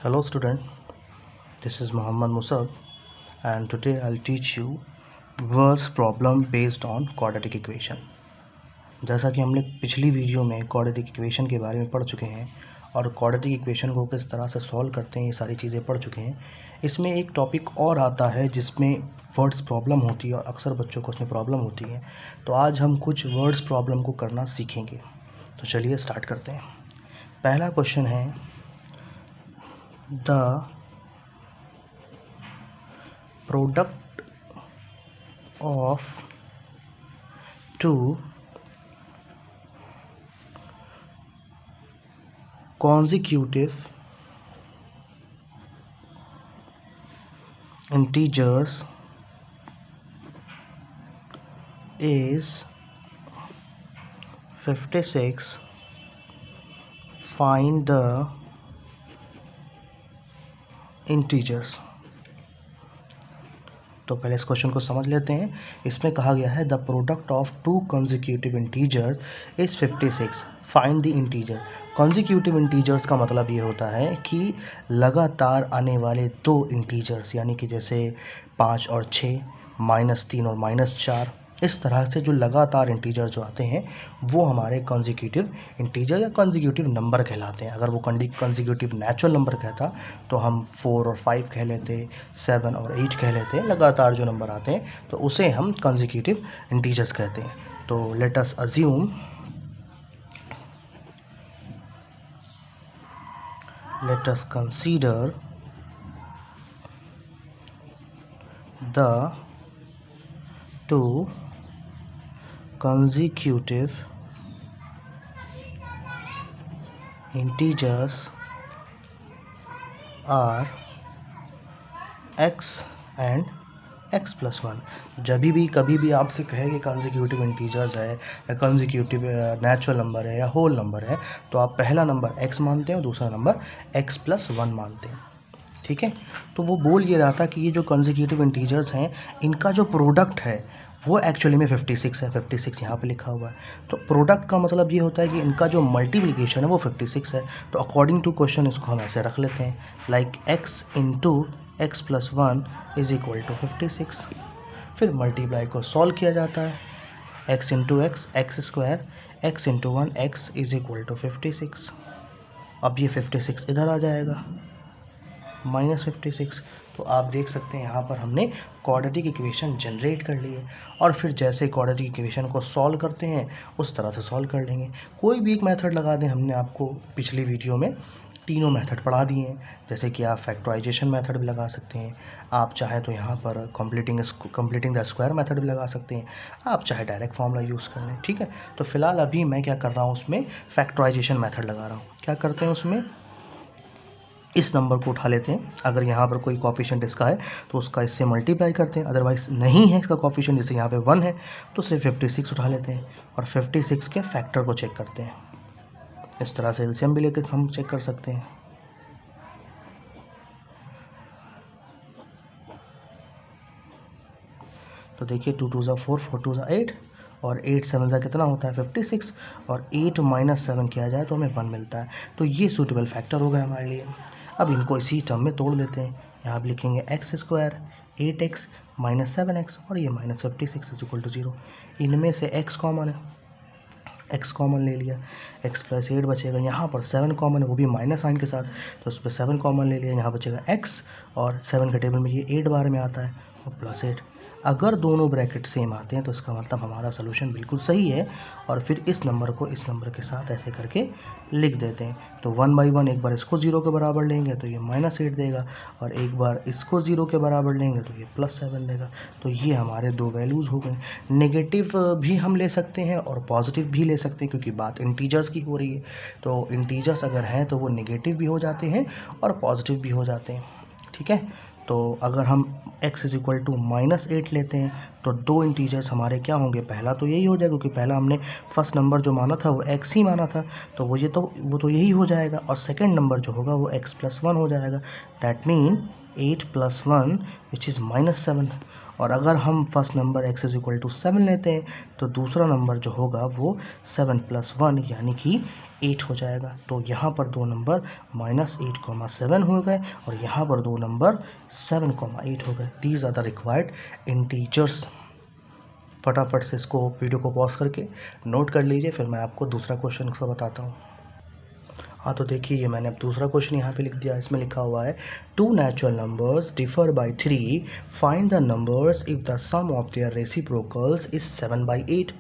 Hello student, this is Muhammad Musab and today I'll teach you words problem based on quadratic equation। जैसा कि हमने पिछली video में quadratic equation के बारे में पढ़ चुके हैं और quadratic equation को किस तरह से सॉल्व करते हैं ये सारी चीज़ें पढ़ चुके हैं। इसमें एक टॉपिक और आता है जिसमें वर्ड्स प्रॉब्लम होती है और अक्सर बच्चों को उसमें प्रॉब्लम होती है, तो आज हम कुछ वर्ड्स प्रॉब्लम को करना सीखेंगे। तो चलिए स्टार्ट करते हैं। पहला क्वेश्चन है the product of two consecutive integers is 56. Find the integers. तो पहले इस क्वेश्चन को समझ लेते हैं। इसमें कहा गया है the product of to consecutive integers is 56, find the integer. Consecutive integers का मतलब ये होता है कि लगातार आने वाले दो इंटीजर्स, यानी कि जैसे 5 और 6, -3 और -4, इस तरह से जो लगातार इंटीजर जो आते हैं वो हमारे कंसेक्यूटिव इंटीजर या कंसेक्यूटिव नंबर कहलाते हैं। अगर वो कंसेक्यूटिव नेचुरल नंबर कहता तो हम 4 और 5 कह लेते, 7 और 8 कह लेते। लगातार जो नंबर आते हैं तो उसे हम कंसेक्यूटिव इंटीजर्स कहते हैं। तो let us assume, let us consider the two consecutive integers are x and x plus 1। जब भी कभी भी आपसे कहे कि कंसेक्यूटिव इंटीजर्स है या कंसेक्यूटिव नेचुरल नंबर है या होल नंबर है, तो आप पहला नंबर x मानते हैं और दूसरा नंबर x plus 1 मानते हैं। ठीक है, तो वो बोल ये रहा था कि ये जो कंसेक्यूटिव इंटीजर्स हैं इनका जो प्रोडक्ट है वो एक्चुअली में 56 है। 56 यहाँ पे लिखा हुआ है। तो प्रोडक्ट का मतलब ये होता है कि इनका जो मल्टीप्लिकेशन है वो 56 है। तो अकॉर्डिंग टू क्वेश्चन इसको हम ऐसे रख लेते हैं, like x into x plus 1 is equal to 56। फिर मल्टीप्लाई को सॉल्व किया जाता है, x into x x square, x into 1 x is equal to 56। अब ये 56 इधर आ जाएगा, -56। तो आप देख सकते हैं यहाँ पर हमने क्वाड्रेटिक इक्वेशन जनरेट कर ली है और फिर जैसे क्वाड्रेटिक इक्वेशन को सॉल्व करते हैं उस तरह से सॉल्व कर लेंगे। कोई भी एक मेथड लगा दें, हमने आपको पिछली वीडियो में तीनों मेथड पढ़ा दिए हैं। जैसे कि आप फैक्टराइजेशन मेथड भी लगा सकते हैं, आप चाहें तो यहाँ पर कंप्लीटिंग द स्क्वायर मेथड भी लगा सकते हैं, आप चाहे डायरेक्ट फॉर्मूला यूज़ कर लें। ठीक है, तो फिलहाल अभी मैं क्या कर रहा हूँ, उसमें फैक्टराइजेशन मेथड लगा रहा हूँ। क्या करते हैं उसमें, इस नंबर को उठा लेते हैं। अगर यहाँ पर कोई कोफिशिएंट इसका है तो उसका इससे मल्टीप्लाई करते हैं, अदरवाइज़ नहीं है इसका कोफिशिएंट, जैसे यहाँ पे 1 है तो सिर्फ 56 उठा लेते हैं और 56 के फैक्टर को चेक करते हैं। इस तरह से एलसीएम भी लेकर हम चेक कर सकते हैं। तो देखिए 2 2 ज़ा 4, 4 2 ज़ा 8 और 8 7 ज़ा कितना होता है 56, और 8 - 7 किया जाए तो हमें 1 मिलता है। तो ये सूटेबल फैक्टर हो गए हमारे लिए। अब इनको इसी टर्म में तोड़ देते हैं। यहाँ भी लिखेंगे x स्क्वायर 8x - 7x और ये -56 इज इक्वल टू 0। इनमें से x कॉमन है, x कॉमन ले लिया, x प्लस 8 बचेगा। यहाँ पर 7 कॉमन है, वो भी माइनस साइन के साथ, तो उस पर 7 कॉमन ले लिया। यहाँ बचेगा x और 7 के टेबल में ये 8 बार में आता है और प्लस 8। अगर दोनों ब्रैकेट सेम आते हैं तो इसका मतलब हमारा सोल्यूशन बिल्कुल सही है। और फिर इस नंबर को इस नंबर के साथ ऐसे करके लिख देते हैं। तो 1 बाई 1 एक बार इसको 0 के बराबर लेंगे तो ये -8 देगा, और एक बार इसको 0 के बराबर लेंगे तो ये +7 देगा। तो ये हमारे दो वैल्यूज़ हो गए। नेगेटिव भी हम ले सकते हैं और पॉजिटिव भी ले सकते हैं, क्योंकि बात इंटीजर्स की हो रही है। तो इंटीजर्स अगर हैं तो वो नेगेटिव भी हो जाते हैं और पॉजिटिव भी हो जाते हैं। ठीक है, तो अगर हम x इज इक्वल टू -8 लेते हैं तो दो इंटीजर्स हमारे क्या होंगे, पहला तो यही हो जाएगा क्योंकि पहला हमने फर्स्ट नंबर जो माना था वो x ही माना था, तो वो यही हो जाएगा। और सेकंड नंबर जो होगा वो x + 1 हो जाएगा। That mean 8 + 1 which is -7। और अगर हम first number x is equal to 7 लेते हैं तो दूसरा नंबर जो होगा वो 7 + 1 यानी कि 8 हो जाएगा। तो यहाँ पर दो नंबर -8,7 हो गए और यहाँ पर दो नंबर 7,8 हो गए। These are the required integers. फटाफट से इसको वीडियो को पॉज करके नोट कर लीजिए, फिर मैं आपको दूसरा क्वेश्चन को बताता हूँ। हाँ, तो देखिए ये मैंने अब दूसरा क्वेश्चन यहाँ पे लिख दिया। इसमें लिखा हुआ है 2 natural numbers differ by 3, find the numbers if the sum of their reciprocals is 7/8।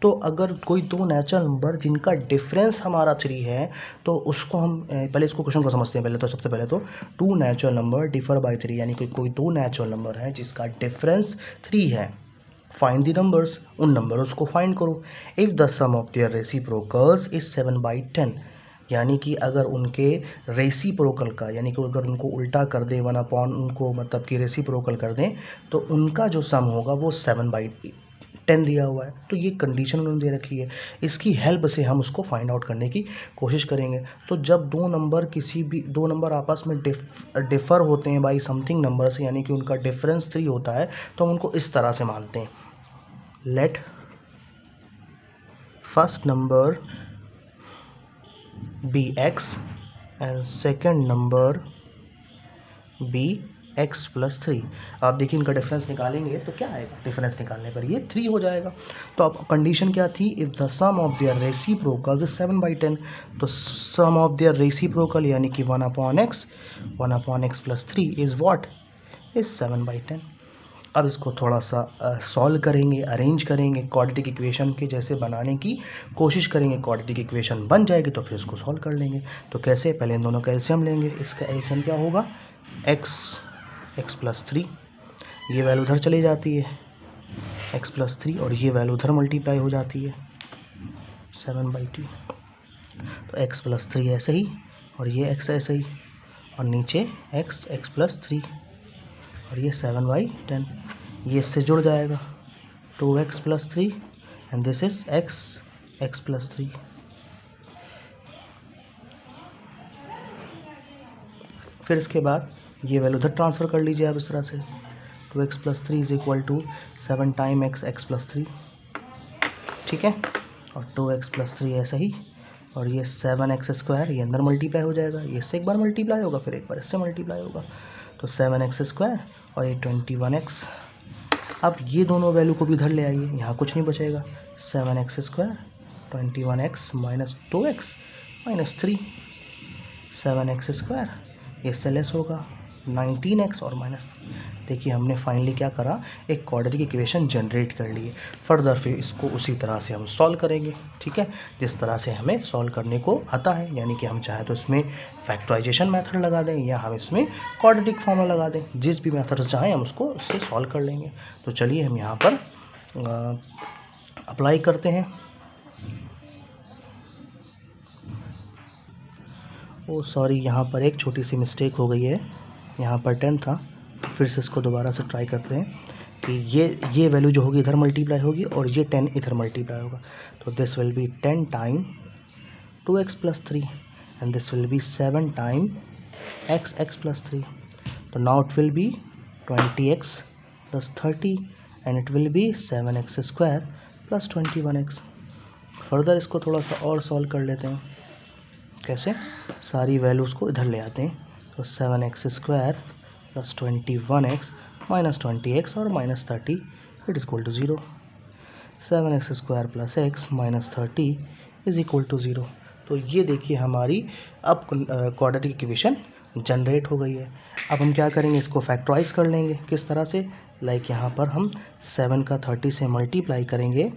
तो अगर कोई दो नेचुरल नंबर जिनका डिफरेंस हमारा 3 है, तो उसको हम पहले इसको क्वेश्चन को समझते हैं। पहले तो सबसे पहले तो 2 नेचुरल नंबर डिफर बाय 3, यानी कि कोई दो नेचुरल नंबर है जिसका डिफरेंस 3 है। फाइंड द नंबर्स, उन नंबर्स को फाइंड करो। If the sum of their reciprocals is 7/10, यानी कि अगर उनके रेसिप्रोकल का, यानी कि अगर उनको उल्टा कर दें 1/, उनको मतलब कि रेसिप्रोकल कर दें, तो उनका जो सम होगा वो 7/10 दिया हुआ है। तो ये कंडीशन उन्होंने दे रखी है, इसकी हेल्प से हम उसको फाइंड आउट करने की कोशिश करेंगे। तो जब दो नंबर किसी भी दो नंबर आपस में डिफ़र होते हैं बाई समथिंग नंबर से, यानी कि उनका डिफरेंस 3 होता है, तो हम उनको इस तरह से मानते हैं। Let first number be x and second number be x plus 3। आप देखिए इनका डिफरेंस निकालेंगे तो क्या आएगा, डिफरेंस निकालने पर ये 3 हो जाएगा। तो अब कंडीशन क्या थी, if the sum of their reciprocals is 7/10, तो सम ऑफ देयर रेसिप्रोकल यानी कि 1/x plus 3 is what, is 7/10। अब इसको थोड़ा सा सॉल्व करेंगे, अरेंज करेंगे, क्वाड्रेटिक इक्वेशन के जैसे बनाने की कोशिश करेंगे। क्वाड्रेटिक इक्वेशन बन जाएगी तो फिर इसको सॉल्व कर लेंगे। तो कैसे, पहले इन दोनों का एलसीएम लेंगे। इसका एलसीएम क्या होगा, x प्लस 3, ये वैल्यू उधर चली जाती है x प्लस 3, और ये वैल्यू उधर मल्टीप्लाई हो जाती है 7/2। तो x प्लस 3 ऐसे ही, और ये x ऐसे ही, और नीचे x प्लस 3, और ये 7/10। ये इससे जुड़ जाएगा 2x plus 3 and this is x plus 3। फिर इसके बाद ये वैल्यू उधर ट्रांसफ़र कर लीजिए आप इस तरह से, 2x plus 3 is equal to 7 time x plus 3, ठीक है। और 2x प्लस 3 ऐसा ही, और ये 7x², ये अंदर मल्टीप्लाई हो जाएगा, ये इससे एक बार मल्टीप्लाई होगा, फिर एक बार इससे मल्टीप्लाई होगा, तो 7x² और ये 21x। अब ये दोनों वैल्यू को भी इधर ले आइए, यहाँ कुछ नहीं बचेगा, 7x², 21x minus 2x minus 3, 7x², ये इससे लेस होगा 19x और माइनस। देखिए हमने फाइनली क्या करा, एक क्वाड्रेटिक इक्वेशन जनरेट कर लिए। फर्दर फिर इसको उसी तरह से हम सॉल्व करेंगे, ठीक है, जिस तरह से हमें सॉल्व करने को आता है। यानी कि हम चाहे तो इसमें फैक्टराइजेशन मेथड लगा दें या हम इसमें क्वाड्रेटिक फॉर्मूला लगा दें, जिस भी मेथड से चाहें हम उसको उससे सॉल्व कर लेंगे। तो चलिए हम यहाँ पर अप्लाई करते हैं। ओ सॉरी, यहाँ पर एक छोटी सी मिस्टेक हो गई है, यहाँ पर 10 था, फिर से इसको दोबारा से ट्राई करते हैं कि ये वैल्यू जो होगी इधर मल्टीप्लाई होगी और ये 10 इधर मल्टीप्लाई होगा। तो this will be 10 time 2x plus 3 and this will be 7 time x plus 3। तो now it will be 20x plus 30 and it will be 7x² plus 21x। Further इसको थोड़ा सा और सॉल्व कर लेते हैं। कैसे, सारी वैल्यूज़ को इधर ले आते हैं। तो 7x² plus 21x minus 20x और minus 30 it is equal to 0। 7x² plus x minus 30 is equal to 0। तो ये देखिए हमारी अब क्वाड्रेटिक इक्वेशन जनरेट हो गई है। अब हम क्या करेंगे, इसको फैक्टराइज कर लेंगे। किस तरह से, लाइक यहाँ पर हम 7 का 30 से मल्टीप्लाई करेंगे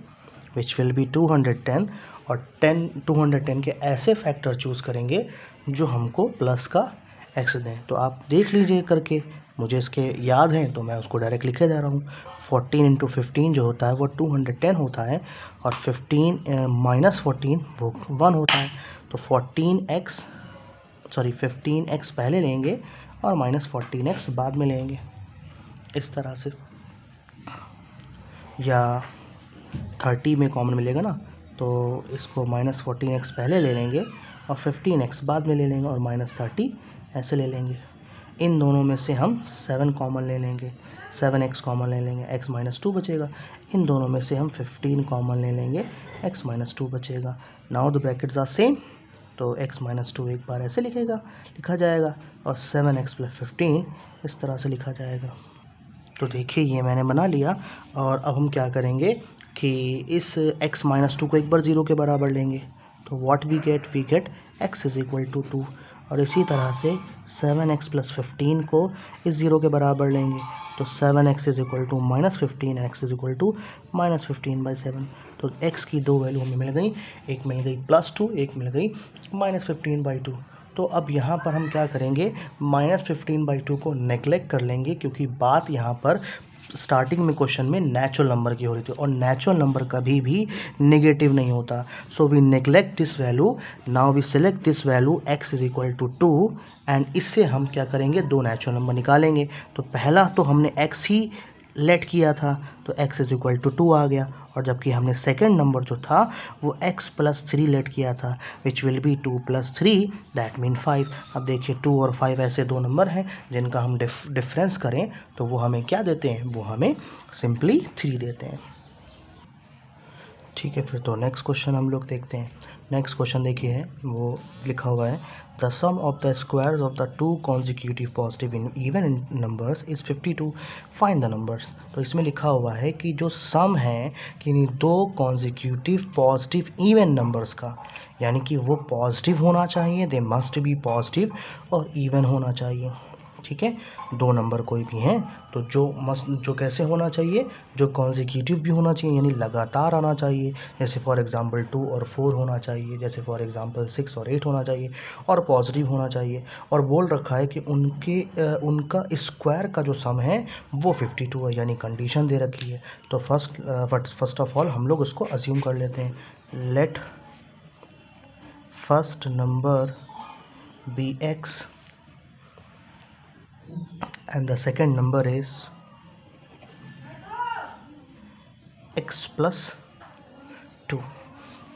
विच विल बी 210, और 210 के ऐसे फैक्टर चूज़ करेंगे जो हमको प्लस का x दें। तो आप देख लीजिए करके, मुझे इसके याद हैं तो मैं उसको डायरेक्ट लिखे जा रहा हूँ। 14 × 15 जो होता है वो 210 होता है, और 15 माइनस 14 वो 1 होता है। तो 15x पहले लेंगे और माइनस 14x बाद में लेंगे, इस तरह से। या 30 में कॉमन मिलेगा ना, तो इसको माइनस 14x पहले ले लेंगे और 15x बाद में ले लेंगे और माइनस 30 ऐसे ले लेंगे। इन दोनों में से हम 7 कॉमन ले लेंगे, 7x कॉमन ले लेंगे, x माइनस 2 बचेगा। इन दोनों में से हम 15 कॉमन ले लेंगे, x माइनस 2 बचेगा। Now the brackets are same, तो x माइनस 2 एक बार ऐसे लिखा जाएगा और 7x प्लस 15 इस तरह से लिखा जाएगा। तो देखिए ये मैंने बना लिया और अब हम क्या करेंगे कि इस x माइनस 2 को एक बार 0 के बराबर लेंगे, तो what we get x is equal to 2। और इसी तरह से 7x प्लस 15 को इस 0 के बराबर लेंगे, तो 7x is equal to minus 15, x is equal to minus 15/7। तो x की दो वैल्यू हमें मिल गई, एक मिल गई +2, एक मिल गई -15/2। तो अब यहाँ पर हम क्या करेंगे, -15/2 को नेगलेक्ट कर लेंगे, क्योंकि बात यहाँ पर स्टार्टिंग में क्वेश्चन में नेचुरल नंबर की हो रही थी और नेचुरल नंबर कभी भी नेगेटिव नहीं होता। So we neglect this value, now we select this value x is equal to 2 and इससे हम क्या करेंगे, दो नेचुरल नंबर निकालेंगे। तो पहला तो हमने x ही लेट किया था, तो x इज इक्वल टू 2 आ गया, और जबकि हमने सेकेंड नंबर जो था वो x प्लस 3 लेट किया था, which will be 2 + 3 that mean 5। अब देखिए 2 और 5 ऐसे दो नंबर हैं जिनका हम डिफरेंस करें तो वो हमें क्या देते हैं, वो हमें सिंपली 3 देते हैं। ठीक है, फिर तो नेक्स्ट क्वेश्चन हम लोग देखते हैं। नेक्स्ट क्वेश्चन देखिए है, वो लिखा हुआ है the sum of the squares of the 2 consecutive positive even numbers is 52, find the numbers. तो इसमें लिखा हुआ है कि जो सम है कि दो कॉन्जिक्यूटिव पॉजिटिव इवन नंबर्स का, यानी कि वो पॉजिटिव होना चाहिए, दे मस्ट बी पॉजिटिव, और इवन होना चाहिए। ठीक है, दो नंबर कोई भी हैं तो जो कैसे होना चाहिए, जो कॉन्जिक्यूटिव भी होना चाहिए, यानी लगातार आना चाहिए, जैसे फॉर एग्जांपल 2 और 4 होना चाहिए, जैसे फॉर एग्जांपल 6 और 8 होना चाहिए, और पॉजिटिव होना चाहिए। और बोल रखा है कि उनका स्क्वायर का जो सम है वो 52 है, यानी कंडीशन दे रखी है। तो फर्स्ट ऑफ ऑल हम लोग उसको अज्यूम कर लेते हैं, let first number be x and the second number is x plus 2।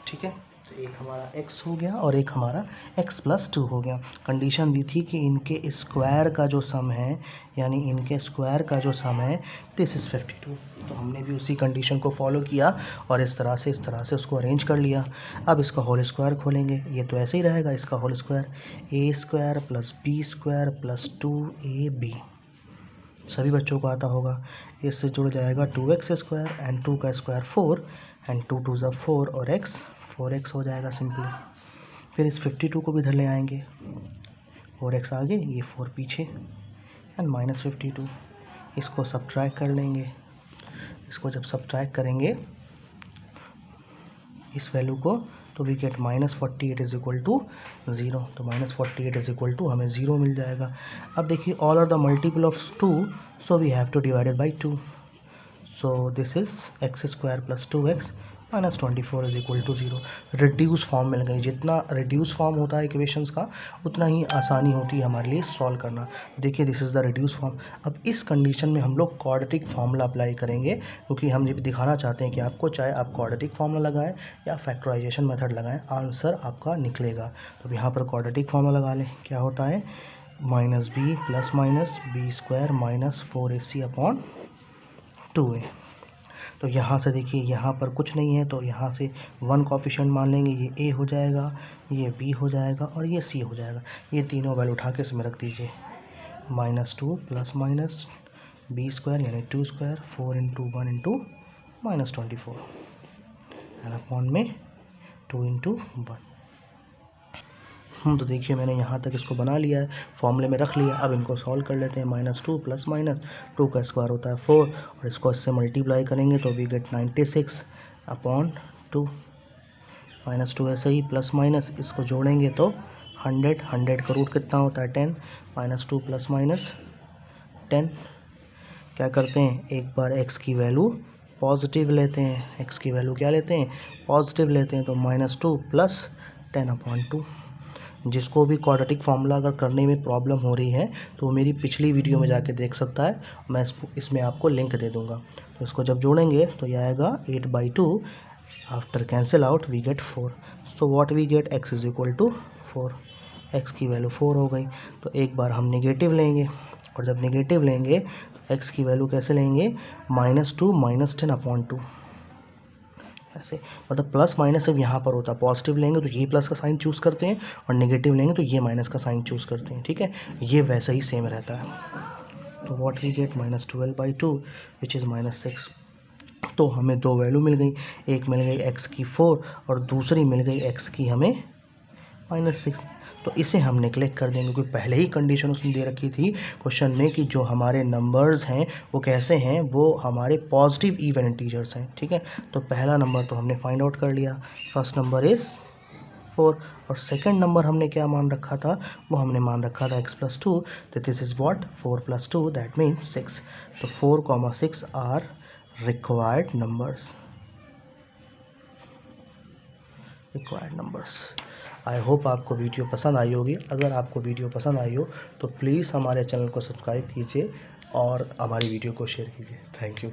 ठीक है, तो एक हमारा x हो गया और एक हमारा x plus 2 हो गया। कंडीशन दी थी कि इनके स्क्वायर का जो सम है, यानी इनके स्क्वायर का जो सम है दिस इज़ 52। तो हमने भी उसी कंडीशन को फॉलो किया और इस तरह से उसको अरेंज कर लिया। अब इसका होल स्क्वायर खोलेंगे, ये तो ऐसे ही रहेगा, इसका whole square a² + b² + 2ab, सभी बच्चों को आता होगा। इससे जुड़ जाएगा 2x² एंड 2 का स्क्वायर 4 एंड 2 2 ज़ा 4 और x 4x हो जाएगा सिंपली। फिर इस 52 को भी इधर ले आएंगे, 4x आगे ये 4 पीछे एंड -52। इसको सब्ट्रैक्ट कर लेंगे, इसको जब सब्ट्रैक्ट करेंगे इस वैल्यू को, तो we get -48 is equal to 0। तो -48 इज इक्वल टू हमें 0 मिल जाएगा। अब देखिए all are the multiple of 2, so we have to divided by 2। So this is x² + 2x -24 is equal to 0। Reduce form मिल गई। जितना रिड्यूस फॉर्म होता है इक्वेशंस का उतना ही आसानी होती है हमारे लिए सॉल्व करना। देखिए this is the reduce form. अब इस कंडीशन में हम लोग क्वाड्रेटिक फार्मूला अप्लाई करेंगे, क्योंकि हम ये दिखाना चाहते हैं कि आपको चाहे आप क्वाड्रेटिक फार्मूला लगाएं या फैक्टराइजेशन मेथड लगाएं, आंसर आपका निकलेगा। तो यहाँ पर क्वाड्रेटिक फार्मूला लगा लें। क्या होता है, -b ± b² - 4ac/2a। तो यहाँ से देखिए यहाँ पर कुछ नहीं है, तो यहाँ से 1 कोफिशिएंट मान लेंगे, ये a हो जाएगा, ये b हो जाएगा और ये c हो जाएगा। ये तीनों वैल्यू उठा के इसमें रख दीजिए, -2 ± b² यानी 2² 4 × 1 × -24 एंड अपॉन में 2 × 1। तो देखिए मैंने यहाँ तक इसको बना लिया है, फॉर्मूले में रख लिया। अब इनको सॉल्व कर लेते हैं। -2 ± 2 का स्क्वायर होता है 4 और इसको इससे मल्टीप्लाई करेंगे तो वी गेट 96/2। -2 ऐसे ही प्लस माइनस इसको जोड़ेंगे तो 100 का रूट कितना होता है 10, -2 ± 10। क्या करते हैं, एक बार x की वैल्यू पॉजिटिव लेते हैं, x की वैल्यू क्या लेते हैं, पॉजिटिव लेते हैं, तो -2 + 10/2। जिसको भी क्वाड्रेटिक फार्मूला अगर करने में प्रॉब्लम हो रही है तो वो मेरी पिछली वीडियो में जाके देख सकता है, मैं इसमें आपको लिंक दे दूंगा। तो इसको जब जोड़ेंगे तो ये आएगा 8/2। After cancel out we get 4। So what we get, x is equal to 4। x की वैल्यू 4 हो गई। तो एक बार हम नेगेटिव लेंगे, और जब नेगेटिव लेंगे तो x की वैल्यू कैसे लेंगे, -2 - 10/2। ऐसे, मतलब प्लस माइनस सिर्फ यहाँ पर होता है, पॉजिटिव लेंगे तो ये प्लस का साइन चूज़ करते हैं और नेगेटिव लेंगे तो ये माइनस का साइन चूज़ करते हैं, ठीक है, ये वैसे ही सेम रहता है। तो what we get -12/2 which is -6। तो हमें दो वैल्यू मिल गई, एक मिल गई x की 4 और दूसरी मिल गई x की हमें -6। तो इसे हम नेगलेक्ट कर देंगे क्योंकि पहले ही कंडीशन उसने दे रखी थी क्वेश्चन में कि जो हमारे नंबर्स हैं वो कैसे हैं, वो हमारे पॉजिटिव इवन इंटीजर्स हैं, ठीक है। तो पहला नंबर तो हमने फाइंड आउट कर लिया, फर्स्ट नंबर इज़ 4 और सेकंड नंबर हमने क्या मान रखा था, वो हमने मान रखा था x+2, तो this is what 4+2 that means 6। तो 4, 6 are required numbers. I hope आपको वीडियो पसंद आई होगी। अगर आपको वीडियो पसंद आई हो तो प्लीज़ हमारे चैनल को सब्सक्राइब कीजिए और हमारी वीडियो को शेयर कीजिए। Thank you.